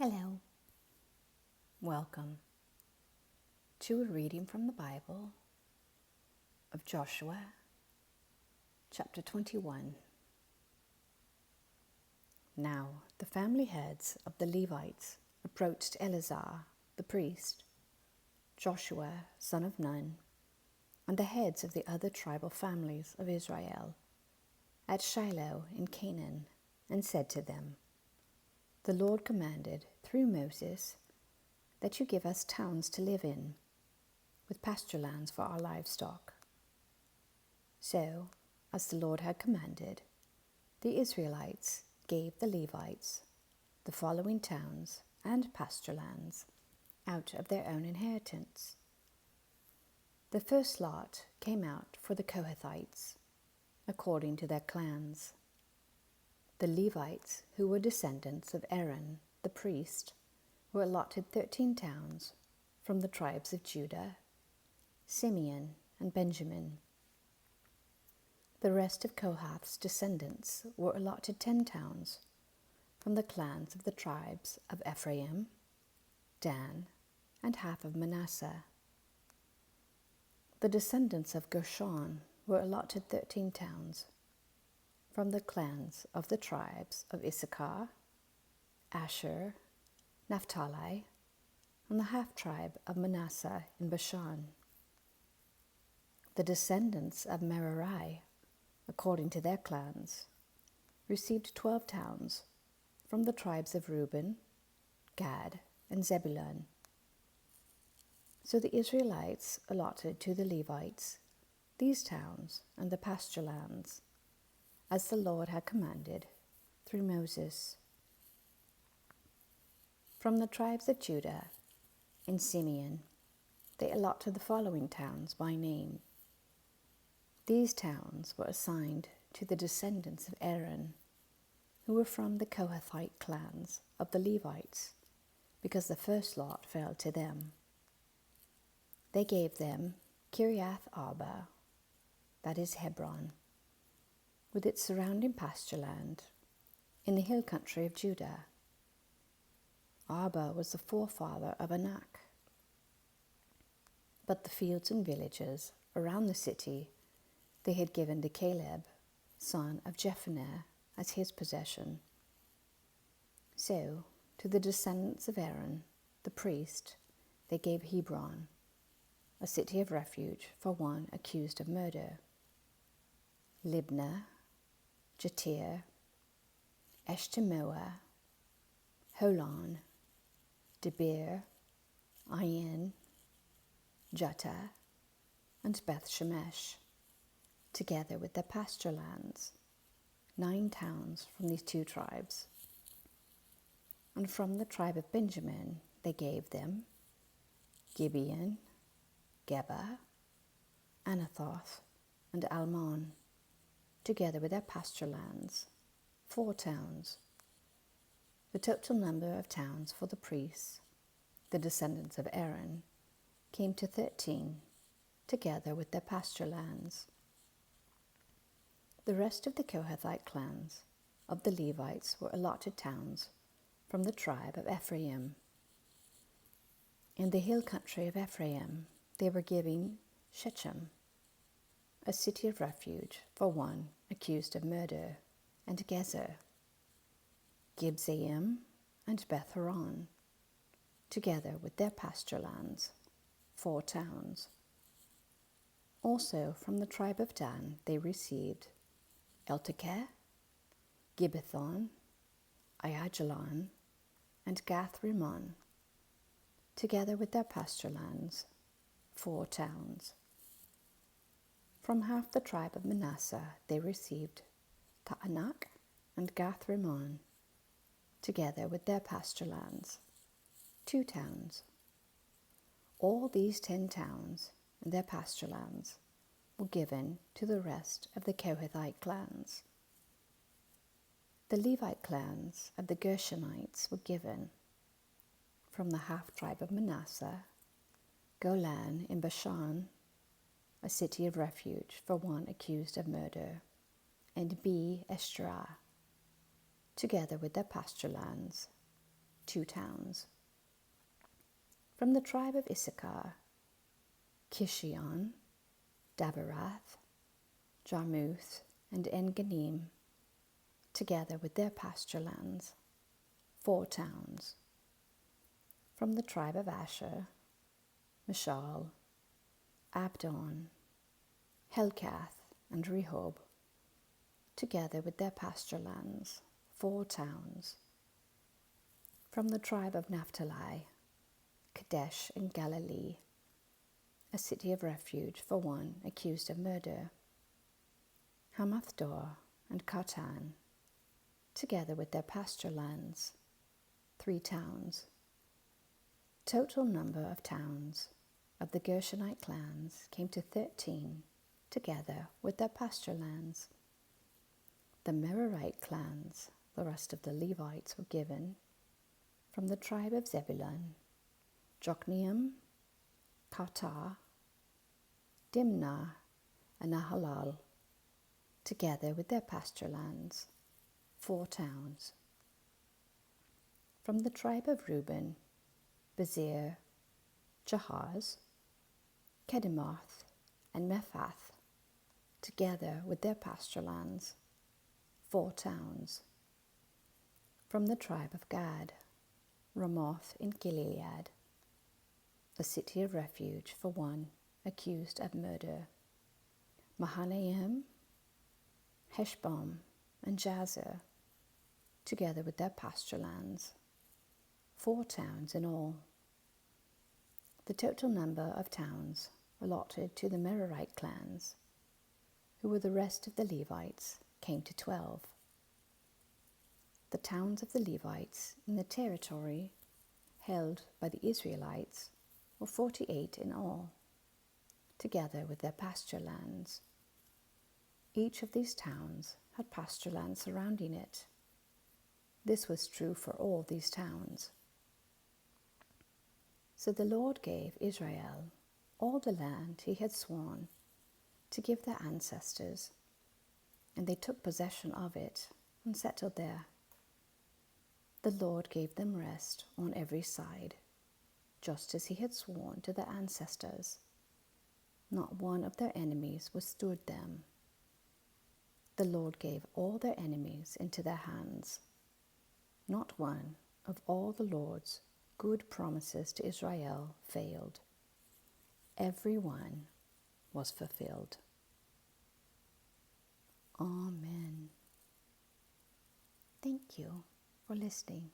Hello. Welcome to a reading from the Bible of Joshua, chapter 21. Now the family heads of the Levites approached Eleazar, the priest, Joshua, son of Nun, and the heads of the other tribal families of Israel at Shiloh in Canaan, and said to them, "The Lord commanded through Moses that you give us towns to live in, with pasture lands for our livestock." So, as the Lord had commanded, the Israelites gave the Levites the following towns and pasture lands out of their own inheritance. The first lot came out for the Kohathites, according to their clans. The Levites, who were descendants of Aaron, the priest, were allotted 13 towns from the tribes of Judah, Simeon, and Benjamin. The rest of Kohath's descendants were allotted 10 towns from the clans of the tribes of Ephraim, Dan, and half of Manasseh. The descendants of Gershon were allotted 13 towns from the clans of the tribes of Issachar, Asher, Naphtali, and the half-tribe of Manasseh in Bashan. The descendants of Merari, according to their clans, received 12 towns from the tribes of Reuben, Gad, and Zebulun. So the Israelites allotted to the Levites these towns and the pasture lands, as the Lord had commanded through Moses. From the tribes of Judah and Simeon, they allotted the following towns by name. These towns were assigned to the descendants of Aaron, who were from the Kohathite clans of the Levites, because the first lot fell to them. They gave them Kiriath Arba, that is Hebron, with its surrounding pasture land, in the hill country of Judah. Arba was the forefather of Anak. But the fields and villages around the city they had given to Caleb, son of Jephunneh, as his possession. So, to the descendants of Aaron, the priest, they gave Hebron, a city of refuge for one accused of murder, Libnah, Jatir, Eshtemoa, Holon, Debir, Ayin, Juttah, and Beth Shemesh, together with their pasture lands, 9 towns from these 2 tribes. And from the tribe of Benjamin they gave them Gibeon, Geba, Anathoth, and Almon, together with their pasture lands, 4 towns. The total number of towns for the priests, the descendants of Aaron, came to 13, together with their pasture lands. The rest of the Kohathite clans of the Levites were allotted towns from the tribe of Ephraim. In the hill country of Ephraim, they were giving Shechem, a city of refuge for one accused of murder, and Gezer, Gibzaim, and Beth Horon, together with their pasture lands, 4 towns. Also from the tribe of Dan they received Eltekeh, Gibbethon, Aijalon, and Gath-Rimmon, together with their pasture lands, 4 towns. From half the tribe of Manasseh they received Ta'anak and Gath-Rimmon, together with their pasture lands, 2 towns. All these 10 towns and their pasture lands were given to the rest of the Kohathite clans. The Levite clans of the Gershonites were given from the half-tribe of Manasseh, Golan in Bashan, a city of refuge for one accused of murder, and Eshterah, together with their pasture lands, 2 towns. From the tribe of Issachar, Kishion, Daberath, Jarmuth, and En-Ganim, together with their pasture lands, 4 towns. From the tribe of Asher, Mishal, Abdon, Helkath, and Rehob, together with their pasture lands, 4 towns. From the tribe of Naphtali, Kadesh in Galilee, a city of refuge for one accused of murder. Hamath-dor and Kartan, together with their pasture lands, 3 towns. Total number of towns of the Gershonite clans came to 13, together with their pasture lands. The Merarite clans, the rest of the Levites, were given from the tribe of Zebulun, Jokneam, Kartar, Dimnah, and Nahalal, together with their pasture lands, 4 towns. From the tribe of Reuben, Bezir, Jahaz, Kedemoth, and Mephath, together with their pasture lands, 4 towns. From the tribe of Gad, Ramoth in Gilead, a city of refuge for one accused of murder. Mahanaim, Heshbon, and Jazer, together with their pasture lands, 4 towns in all. The total number of towns allotted to the Merarite clans, who were the rest of the Levites, came to 12. The towns of the Levites in the territory held by the Israelites were 48 in all, together with their pasture lands. Each of these towns had pasture land surrounding it. This was true for all these towns. So the Lord gave Israel all the land he had sworn to give their ancestors, and they took possession of it and settled there. The Lord gave them rest on every side, just as he had sworn to their ancestors. Not one of their enemies withstood them. The Lord gave all their enemies into their hands. Not one of all the Lord's good promises to Israel failed. Every one was fulfilled. Amen. Thank you for listening.